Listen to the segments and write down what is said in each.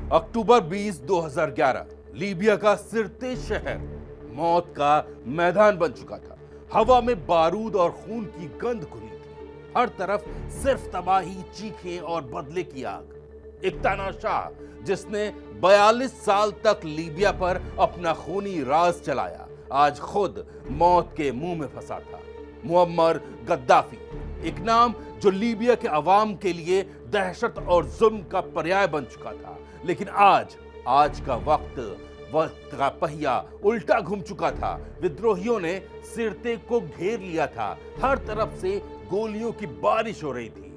अक्टूबर 20, 2011 Libya का सिरते शहर मौत का मैदान बन चुका था। हवा में बारूद और खून की गंध घुली थी। हर तरफ सिर्फ तबाही, चीखें और बदले की आग। एक तानाशाह जिसने 42 साल तक लीबिया पर अपना खूनी राज चलाया, आज खुद मौत के मुंह में फंसा था। मुअम्मर गद्दाफी, एक नाम जो लीबिया के अवाम के लिए दहशत और जुल्म का पर्याय बन चुका था। लेकिन आज का वक्त का पहिया उल्टा घूम चुका था। विद्रोहियों ने सिरते को घेर लिया था। हर तरफ से गोलियों की बारिश हो रही थी।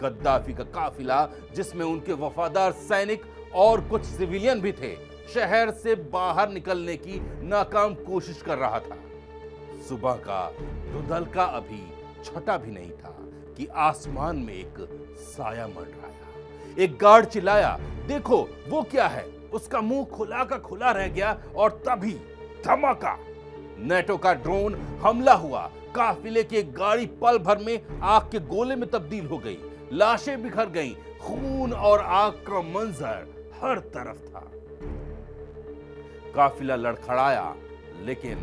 गद्दाफी का काफिला, जिसमें उनके वफादार सैनिक और कुछ सिविलियन भी थे, शहर से बाहर निकलने की नाकाम कोशिश कर रहा था। सुबह का धुंधलका अभी छटा भी नहीं था कि आसमान में एक साया मंडराया। एक गार्ड चिल्लाया, देखो वो क्या है। उसका मुंह खुला का खुला रह गया और तभी धमाका। नेटो का ड्रोन हमला हुआ। काफिले की एक गाड़ी पल भर में आग के गोले में तब्दील हो गई। लाशें बिखर गईं। खून और आग का मंजर हर तरफ था। काफिला लड़खड़ाया लेकिन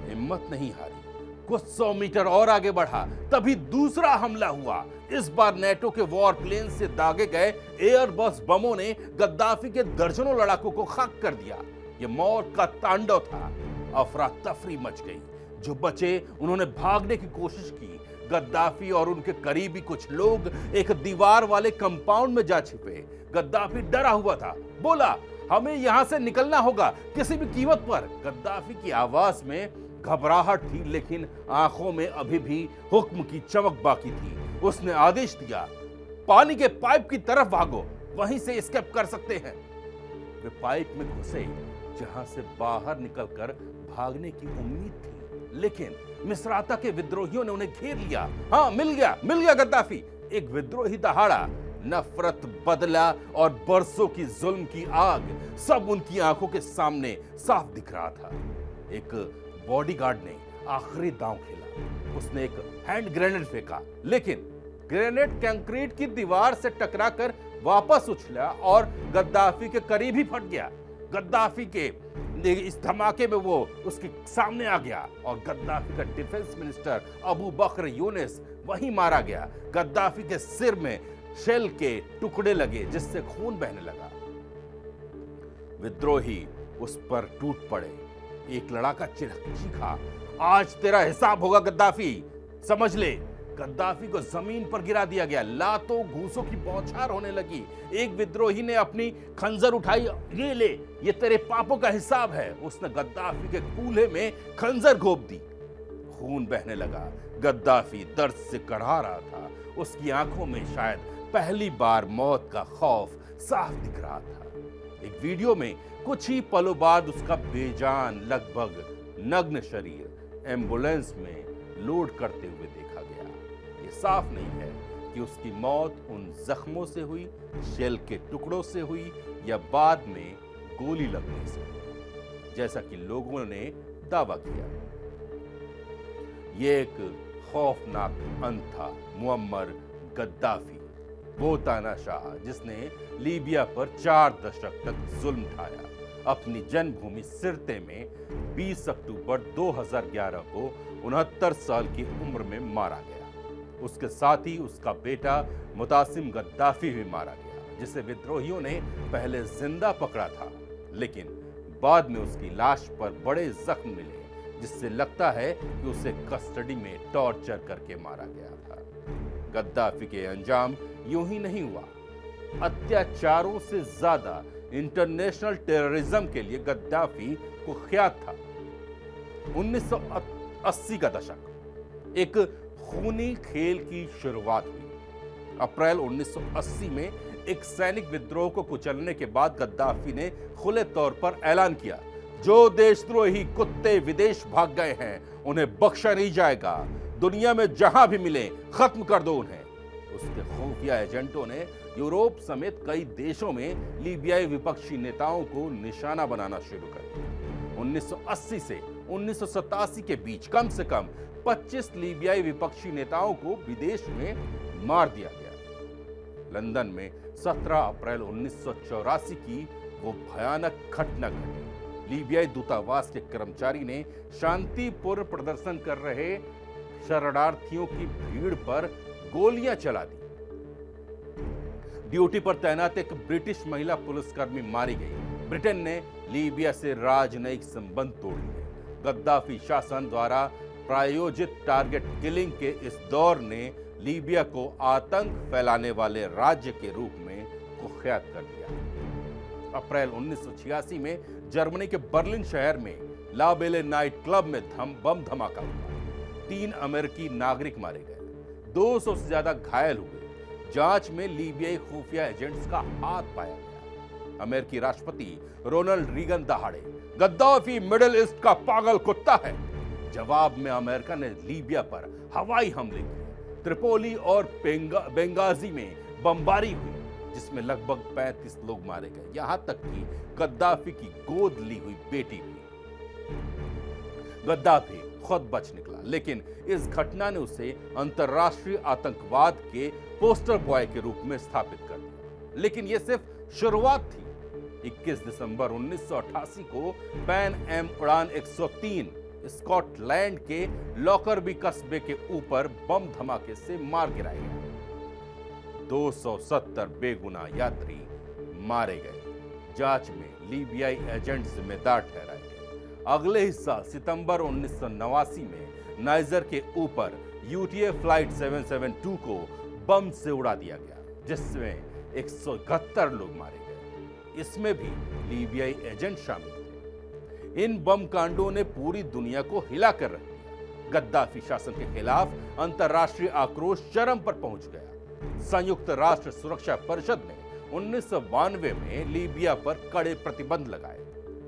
हिम्मत नहीं हारी। कुछ 100 मीटर और आगे बढ़ा, तभी दूसरा हमला हुआ। इस बार नेटो के वॉर प्लेन से दागे गए एयरबस बमों ने गद्दाफी के दर्जनों लड़ाकों को खाक कर दिया। यह मौत का तांडव था। अफरा तफरी मच गई। जो बचे उन्होंने भागने की कोशिश की। गद्दाफी और उनके करीबी कुछ लोग एक दीवार वाले कंपाउंड में जा छिपे। गद्दाफी डरा हुआ था। बोला, हमें यहां से निकलना होगा किसी भी कीमत पर। गद्दाफी की आवाज में घबराहट थी, लेकिन आंखों में अभी भी हुक्म की चमक बाकी थी। उसने आदेश दिया, पानी के पाइप की तरफ भागो, वहीं से एस्केप कर सकते हैं। वे पाइप में घुसे, जहां से बाहर निकलकर भागने की उम्मीद थी, लेकिन मिस्राता के विद्रोहियों ने उन्हें घेर लिया। हाँ, मिल गया गद्दाफी। एक विद्रोही दहाड़ा। नफरत, बदला और बरसों की जुल्म की आग सब उनकी आंखों के सामने साफ दिख रहा था। एक बॉडीगार्ड ने आखिरी दांव खेला। उसने एक हैंड ग्रेनेड फेंका, लेकिन ग्रेनेड कंक्रीट की दीवार से टकराकर वापस उछला और गद्दाफी के करीब ही फट गया। गद्दाफी के इस धमाके में वो उसके सामने आ गया और गद्दाफी का डिफेंस मिनिस्टर अबू बकर यूनिस वहीं मारा गया। गद्दाफी के सिर में शेल के टुकड़े लगे, जिससे खून बहने लगा। विद्रोही उस पर टूट पड़े। एक लड़ाका चीखा, आज तेरा हिसाब होगा गद्दाफी, समझ ले। गद्दाफी को जमीन पर गिरा दिया गया। लातों घूसों की बौछार होने लगी। एक विद्रोही ने अपनी खंजर उठाई, ये ले, ये तेरे पापों का हिसाब है। उसने गद्दाफी के कूल्हे में खंजर घोंप दी। खून बहने लगा। गद्दाफी दर्द से कड़हा रहा था। उसकी आंखों में शायद पहली बार मौत का खौफ साफ दिख रहा था। एक वीडियो में कुछ ही पलों बाद उसका बेजान, लगभग नग्न शरीर एम्बुलेंस में लोड करते हुए देखा गया। ये साफ नहीं है कि उसकी मौत उन जख्मों से हुई, शेल के टुकड़ों से हुई या बाद में गोली लगने से हुई, जैसा कि लोगों ने दावा किया। यह एक खौफनाक अंत था मुअम्मर गद्दाफी, वो तानाशाह जिसने लीबिया पर 4 दशक तक जुल्म ढाया। अपनी जन्मभूमि सिरते में 20 अक्टूबर 2011 को 69 साल की उम्र में मारा गया। उसके साथ ही उसका बेटा मुतासिम गद्दाफी भी मारा गया, जिसे विद्रोहियों ने पहले जिंदा पकड़ा था, लेकिन बाद में उसकी लाश पर बड़े जख्म मिले, जिससे लगता है कि उसे कस्टडी में टॉर्चर करके मारा गया था। गद्दाफी के अंजाम यूं ही नहीं हुआ। अत्याचारों से ज्यादा इंटरनेशनल टेररिज्म के लिए गद्दाफी कुख्यात था। 1980 का दशक एक खूनी खेल की शुरुआत हुई। अप्रैल 1980 में एक सैनिक विद्रोह को कुचलने के बाद गद्दाफी ने खुले तौर पर ऐलान किया, जो देशद्रोही कुत्ते विदेश भाग गए हैं उन्हें बख्शा नहीं जाएगा। दुनिया में जहां भी मिले खत्म कर दो उन्हें। उसके खुफिया एजेंटों ने यूरोप समेत कई देशों में लीबियाई विपक्षी नेताओं को निशाना बनाना शुरू कर दिया। 1980 से 1987 के बीच कम से कम 25 लीबियाई विपक्षी नेताओं को विदेश में मार दिया गया। लंदन में 17 अप्रैल 1984 की वो भयानक घटना घटी। लीबियाई दूतावास के कर्मचारी ने शांतिपूर्ण प्रदर्शन कर रहे शरणार्थियों की भीड़ पर गोलियां चला दी। ड्यूटी पर तैनात एक ब्रिटिश महिला पुलिसकर्मी मारी गई। ब्रिटेन ने लीबिया से राजनयिक संबंध तोड़ लिए। गद्दाफी शासन द्वारा प्रायोजित टारगेट किलिंग के इस दौर ने लीबिया को आतंक फैलाने वाले राज्य के रूप में कुख्यात कर दिया। अप्रैल 1986 में जर्मनी के बर्लिन शहर में लाबेले नाइट क्लब में बम धमाका हुआ। 3 अमेरिकी नागरिक मारे गए, 200 से ज्यादा घायल हुए। जांच में लीबियाई खुफिया एजेंट्स का हाथ पाया गया। अमेरिकी राष्ट्रपति रोनाल्ड रीगन दहाड़े, गद्दाफी मिडिल ईस्ट का पागल कुत्ता है। जवाब में अमेरिका ने लीबिया पर हवाई हमले किए। त्रिपोली और बेंगाजी में बमबारी हुई, जिसमें लगभग 35 लोग मारे गए, यहां तक कि गद्दाफी की गोद ली हुई बेटी भी। गद्दाफी खुद बच निकला, लेकिन इस घटना ने उसे अंतर्राष्ट्रीय आतंकवाद के पोस्टर बॉय के रूप में स्थापित कर दिया। लेकिन यह सिर्फ शुरुआत थी। 21 दिसंबर 1988 को पैन एम उड़ान 103 स्कॉटलैंड के लॉकरबी कस्बे के ऊपर बम धमाके से मार गिराया गया। 270 बेगुनाह यात्री मारे गए। जांच में लीबियाई एजेंट जिम्मेदार ठहराए गए। अगले ही साल सितंबर 1989 में नाइजर के ऊपर यूटीए फ्लाइट 772 को बम से उड़ा दिया गया, जिसमें 171 लोग मारे गए। इसमें भी लीबियाई एजेंट शामिल थे। इन बम कांडों ने पूरी दुनिया को हिलाकर रख दिया। गद्दाफी शासन के खिलाफ अंतर्राष्ट्रीय आक्रोश चरम पर पहुंच गया। संयुक्त राष्ट्र सुरक्षा परिषद ने 1992 में लीबिया पर कड़े प्रतिबंध लगाए।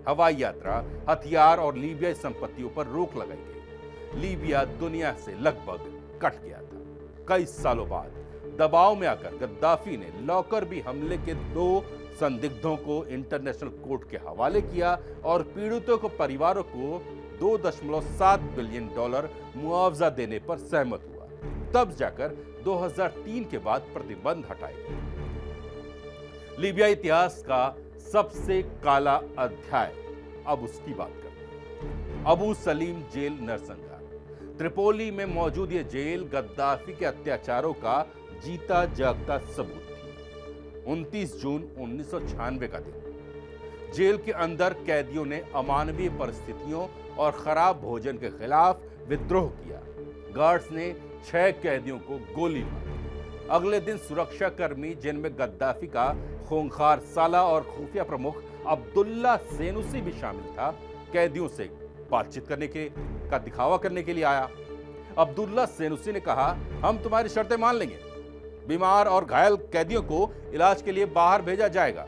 हवाई यात्रा, हथियार और लीबियाई संपत्तियों पर रोक लगाई गई। लीबिया दुनिया से लगभग कट गया था। कई सालों बाद दबाव में आकर गद्दाफी ने लॉकरबी हमले के 2 संदिग्धों को इंटरनेशनल कोर्ट के हवाले किया और पीड़ितों को परिवारों को $2.7 बिलियन मुआवजा देने पर सहमत हुआ। तब जाकर 2003 के बाद प्रतिबंध हटाए गए। लीबिया इतिहास का सबसे काला अध्याय, अब उसकी बात करते हैं। अबू सलीम जेल नरसंहार। त्रिपोली में मौजूद यह जेल गद्दाफी के अत्याचारों का जीता जागता सबूत थी। 29 जून 1996 का दिन। जेल के अंदर कैदियों ने अमानवीय परिस्थितियों और खराब भोजन के खिलाफ विद्रोह किया। गार्ड्स ने 6 कैदियों को गोली मारी। अगले दिन सुरक्षा कर्मी, जिनमें गद्दाफी का खूंखार साला और खुफिया प्रमुख अब्दुल्ला सेनुसी भी शामिल था, कैदियों से बातचीत करने का दिखावा करने के लिए आया। अब्दुल्ला सेनुसी ने कहा, हम तुम्हारी शर्तें मान लेंगे। बीमार और घायल कैदियों को इलाज के लिए बाहर भेजा जाएगा।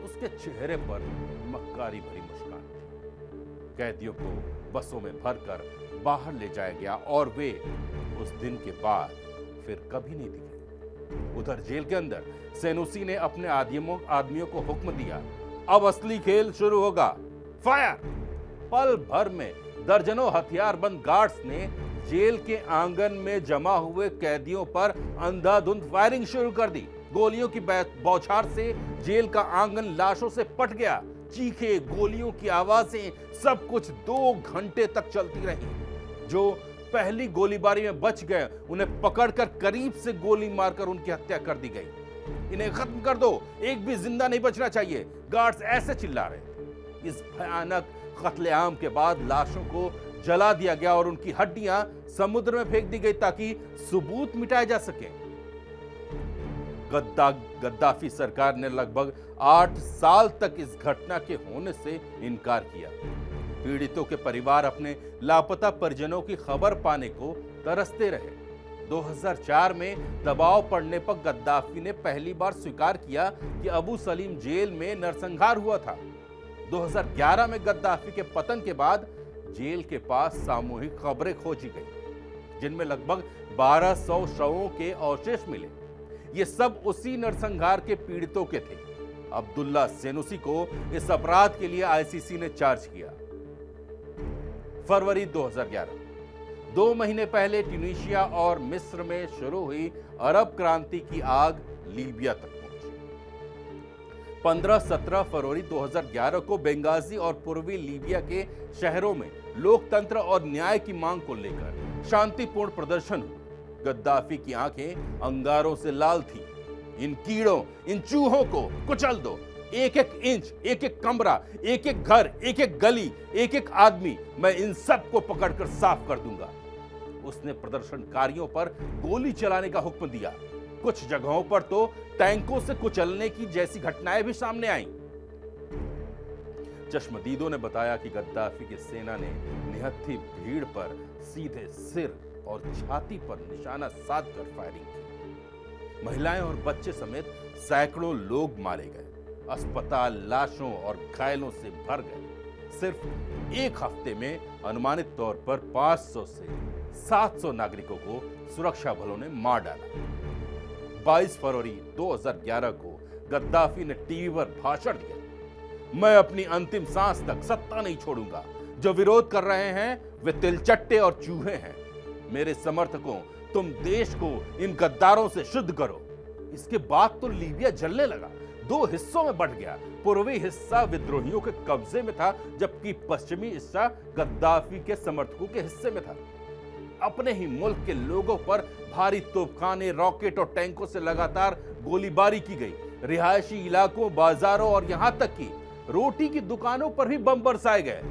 उसके चेहरे पर मक्कारी भरी मुस्कान थी। कैदियों को बसों में भरकर बाहर ले जाया गया और वे उस दिन के बाद फिर कभी नहीं दिखे। उधर जेल के अंदर सेनुसी ने अपने आदमियों को हुक्म दिया, अब असली खेल शुरू होगा, फायर। पल भर में दर्जनों हथियारबंद गार्ड्स ने जेल के आंगन में जमा हुए कैदियों पर अंधाधुंध फायरिंग शुरू कर दी। गोलियों की बौछार से जेल का आंगन लाशों से पट गया। चीखे, गोलियों की आवाजें, सब कुछ 2 घंटे तक चलती रही। जो पहली गोलीबारी में बच गए, उन्हें पकड़कर करीब से गोली मारकर उनकी हत्या कर दी गई। इन्हें खत्म कर दो, एक भी जिंदा नहीं बचना चाहिए, गार्ड्स ऐसे चिल्ला रहे थे। इस भयानक कत्लेआम के बाद लाशों को जला दिया गया और उनकी हड्डियां समुद्र में फेंक दी गई ताकि सबूत मिटाए जा सके। गद्दाफी सरकार ने लगभग 8 साल तक इस घटना के होने से इनकार किया। पीड़ितों के परिवार अपने लापता परिजनों की खबर पाने को तरसते रहे। 2004 में दबाव पड़ने पर गद्दाफी ने पहली बार स्वीकार किया कि अबू सलीम जेल में नरसंहार हुआ था। 2011 में गद्दाफी के पतन के बाद जेल के पास सामूहिक कब्रें खोजी गई, जिनमें लगभग 1200 शवों के अवशेष मिले। ये सब उसी नरसंहार के पीड़ितों के थे। अब्दुल्ला सेनुसी को इस अपराध के लिए आईसीसी ने चार्ज किया। फरवरी 2011, 2 महीने पहले ट्यूनीशिया और मिस्र में शुरू हुई अरब क्रांति की आग लीबिया तक पहुंची। 15-17 फरवरी 2011 को बेंगाजी और पूर्वी लीबिया के शहरों में लोकतंत्र और न्याय की मांग को लेकर शांतिपूर्ण प्रदर्शन हुआ। गद्दाफी की आंखें अंगारों से लाल थी। इन कीड़ों, इन चूहों को कुचल दो। एक एक इंच, एक एक कमरा, एक एक घर, एक एक गली, एक एक आदमी, मैं इन सब को पकड़कर साफ कर दूंगा। उसने प्रदर्शनकारियों पर गोली चलाने का हुक्म दिया। कुछ जगहों पर तो टैंकों से कुचलने की जैसी घटनाएं भी सामने आईं। चश्मदीदों ने बताया कि गद्दाफी की सेना ने निहत्थी भीड़ पर सीधे सिर और छाती पर निशाना साधकर फायरिंग की। महिलाएं और बच्चे समेत सैकड़ों लोग मारे गए। अस्पताल लाशों और घायलों से भर गए। सिर्फ एक हफ्ते में अनुमानित तौर पर 500 से 700 नागरिकों को सुरक्षा बलों ने मार डाला। 22 फरवरी 2011 को गद्दाफी ने टीवी पर भाषण दिया, मैं अपनी अंतिम सांस तक सत्ता नहीं छोड़ूंगा। जो विरोध कर रहे हैं वे तिलचट्टे और चूहे हैं। मेरे समर्थकों, तुम देश को इन गद्दारों से शुद्ध करो। इसके बाद तो लीबिया जलने लगा, 2 हिस्सों में बंट गया। पूर्वी हिस्सा विद्रोहियों के कब्जे में था, जबकि पश्चिमी हिस्सा गद्दाफी के समर्थकों के हिस्से में था। अपने ही मुल्क के लोगों पर भारी तोपखाने, रॉकेट और टैंकों से लगातार गोलीबारी की गई। रिहायशी इलाकों, बाजारों और यहां तक कि रोटी की दुकानों पर भी बम बरसाए गए,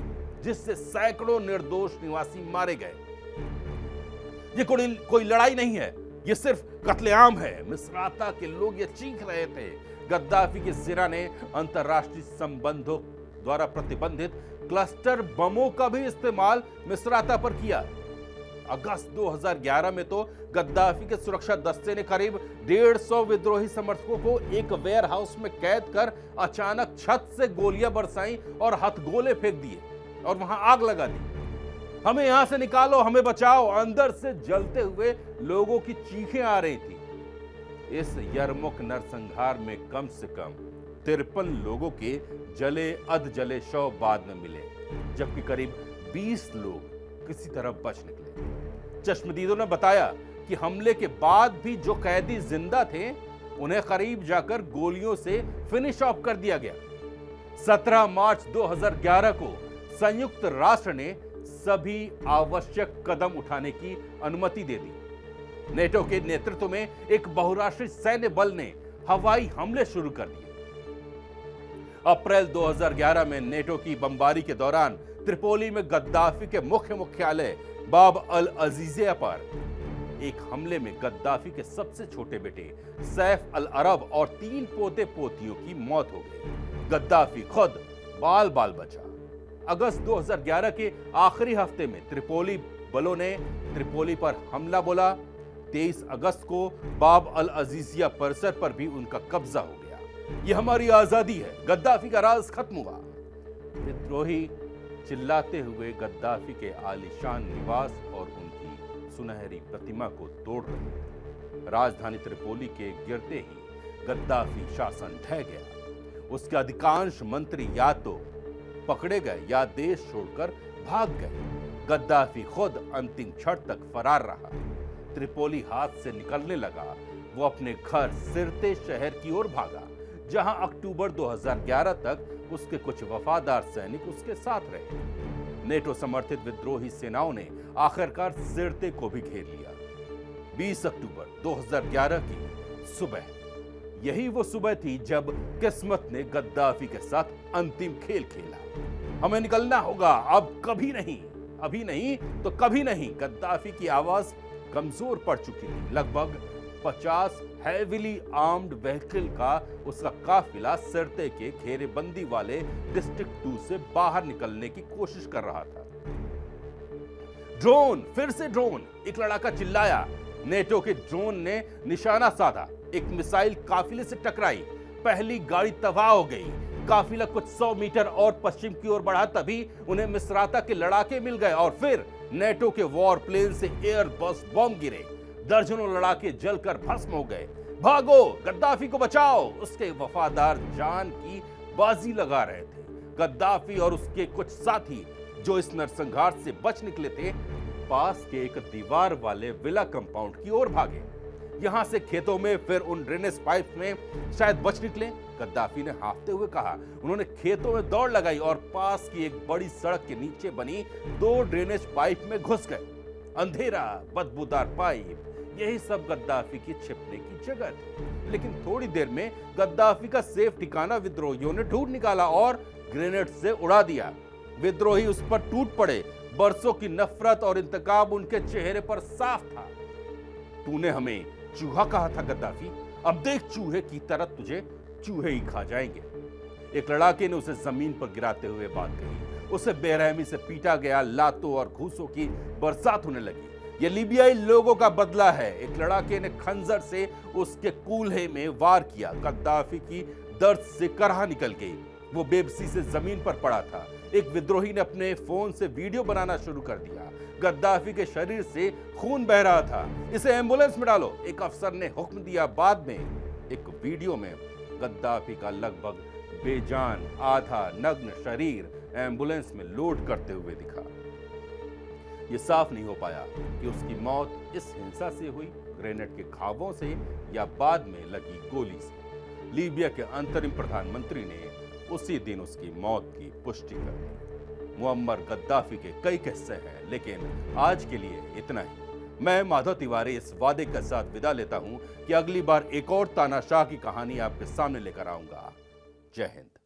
जिससे सैकड़ों निर्दोष निवासी मारे गए। ये कोई लड़ाई नहीं है, ये सिर्फ कत्लेआम है। मिस्राता के लोग ये चीख रहे थे। गद्दाफी की सेना ने अंतर्राष्ट्रीय संबंधों द्वारा प्रतिबंधित क्लस्टर बमों का भी इस्तेमाल मिस्राता पर किया। अगस्त 2011 में तो गद्दाफी के सुरक्षा दस्ते ने करीब 150 विद्रोही समर्थकों को एक वेयर हाउस में कैद कर अचानक छत से गोलियां बरसाई और हथगोले फेंक दिए और वहां आग लगा दी। हमें यहां से निकालो, हमें बचाओ, अंदर से जलते हुए लोगों की चीखें आ रही थी। इस यरमुक नरसंहार में कम से कम 53 लोगों के जले अधजले शव बाद में मिले, जबकि करीब 20 लोग किसी तरह बच निकले। चश्मदीदों ने बताया कि हमले के बाद भी जो कैदी जिंदा थे, उन्हें करीब जाकर गोलियों से फिनिश ऑफ कर दिया गया। 17 मार्च 2011 को संयुक्त राष्ट्र ने सभी आवश्यक कदम उठाने की अनुमति दे दी। नेटो के नेतृत्व में एक बहुराष्ट्रीय सैन्य बल ने हवाई हमले शुरू कर दिए। अप्रैल 2011 में नेटो की बमबारी के दौरान त्रिपोली में गद्दाफी के मुख्यालय बाब अल अजीजिया पर एक हमले में गद्दाफी के सबसे छोटे बेटे सैफ अल अरब और 3 पोते पोतियों की मौत हो गई। गद्दाफी खुद बाल बाल बचा। अगस्त 2011 के आखिरी हफ्ते में त्रिपोली बलों ने त्रिपोली पर हमला बोला। 23 अगस्त को बाब अल अजीजिया परिसर पर भी उनका कब्जा हो गया। यह हमारी आजादी है, गद्दाफी का राज खत्म हुआ। विद्रोही चिल्लाते हुए गद्दाफी के आलीशान निवास और उनकी सुनहरी प्रतिमा को तोड़ रहे। राजधानी त्रिपोली के गिरते ही गद्दाफी शासन ढह गया। उसके अधिकांश मंत्री या तो पकड़े गए या देश छोड़कर भाग गए। गद्दाफी खुद अंतिम क्षण तक फरार रहा। त्रिपोली हाथ से निकलने लगा। वो अपने घर सिरते शहर की ओर भागा, जहां अक्टूबर 2011 तक उसके कुछ वफादार सैनिक उसके साथ रहे। नेटो समर्थित विद्रोही सेनाओं ने आखिरकार सिरते को भी घेर लिया। 20 अक्टूबर 2011 की सुबह, यही वो सुबह थी जब किस्मत ने गद्दाफी के साथ अंतिम खेल खेला। हमें निकलना होगा, अब कभी नहीं, अभी नहीं तो कभी नहीं। गद्दाफी की आवाज कमजोर पड़ चुकी थी। लगभग 50 हैविली आर्म्ड व्हीकल का उसका काफिला सिरते के घेरेबंदी वाले डिस्ट्रिक्ट 2 से बाहर निकलने की कोशिश कर रहा था। ड्रोन, फिर से ड्रोन, एक लड़ाका चिल्लाया। नेटो के ड्रोन ने निशाना साधा। एक मिसाइल काफिले से टकराई। पहली गाड़ी तबाह हो गई। काफिला कुछ 100 मीटर और पश्चिम की ओर बढ़ा, तभी उन्हें मिस्राता के लड़ाके मिल गए और फिर नेटो के वॉर प्लेन से एयरबस बम गिरे। दर्जनों लड़ाके जलकर भस्म हो गए। भागो, गद्दाफी को बचाओ। उसके वफादार जान की बाजी लगा रहे थे। गद्दाफी और उसके कुछ साथी जो इस नरसंहार से बच निकले थे, पास के एक दीवार वाले विला कंपाउंड की ओर भागे। यहां से खेतों में, फिर उन ड्रेनेज पाइप में शायद बच निकले। गद्दाफी ने हाँफते हुए कहा। उन्होंने खेतों में दौड़ लगाई और पास की एक बड़ी सड़क के नीचे बनी 2 ड्रेनेज पाइप में घुस गए। अंधेरा, बदबूदार पाइप, यही सब गद्दाफी की छिपने की जगह थी। लेकिन थोड़ी देर में गद्दाफी का सेफ ठिकाना विद्रोहियों ने ढूंढ निकाला और ग्रेनेड से उड़ा दिया। विद्रोही उस पर टूट पड़े। बरसों की नफरत और इंतकाम उनके चेहरे पर साफ था। तूने हमें चूहा कहा था गद्दाफी, अब देख चूहे की तरह तुझे चूहे ही खा जाएंगे। एक लड़ाके ने उसे जमीन पर गिराते हुए बात कही। उसे बेरहमी से पीटा गया। लातों और घूसों की बरसात होने लगी। ये लीबियाई लोगों का बदला है। एक लड़ाके ने खंजर से उसके कूल्हे में वार किया। गद्दाफी की दर्द से करहा निकल गई। वो बेबसी से जमीन पर पड़ा था। एक विद्रोही ने अपने फोन से वीडियो बनाना शुरू कर दिया। गद्दाफी के शरीर से खून बह रहा था। इसे एम्बुलेंस में डालो, एक अफसर ने हुक्म दिया। बाद में एक वीडियो में गद्दाफी का लगभग बेजान आधा नग्न शरीर एम्बुलेंस में लोड करते हुए दिखा। यह साफ नहीं हो पाया कि उसकी मौत इस हिंसा से हुई, ग्रेनेड के घावों से या बाद में लगी गोली से। लीबिया के अंतरिम प्रधानमंत्री ने उसी दिन उसकी मौत की पुष्टि कर दी। मुअम्मर गद्दाफी के कई किस्से हैं, लेकिन आज के लिए इतना ही। मैं माधव तिवारी इस वादे के साथ विदा लेता हूं कि अगली बार एक और तानाशाह की कहानी आपके सामने लेकर आऊंगा। जय हिंद।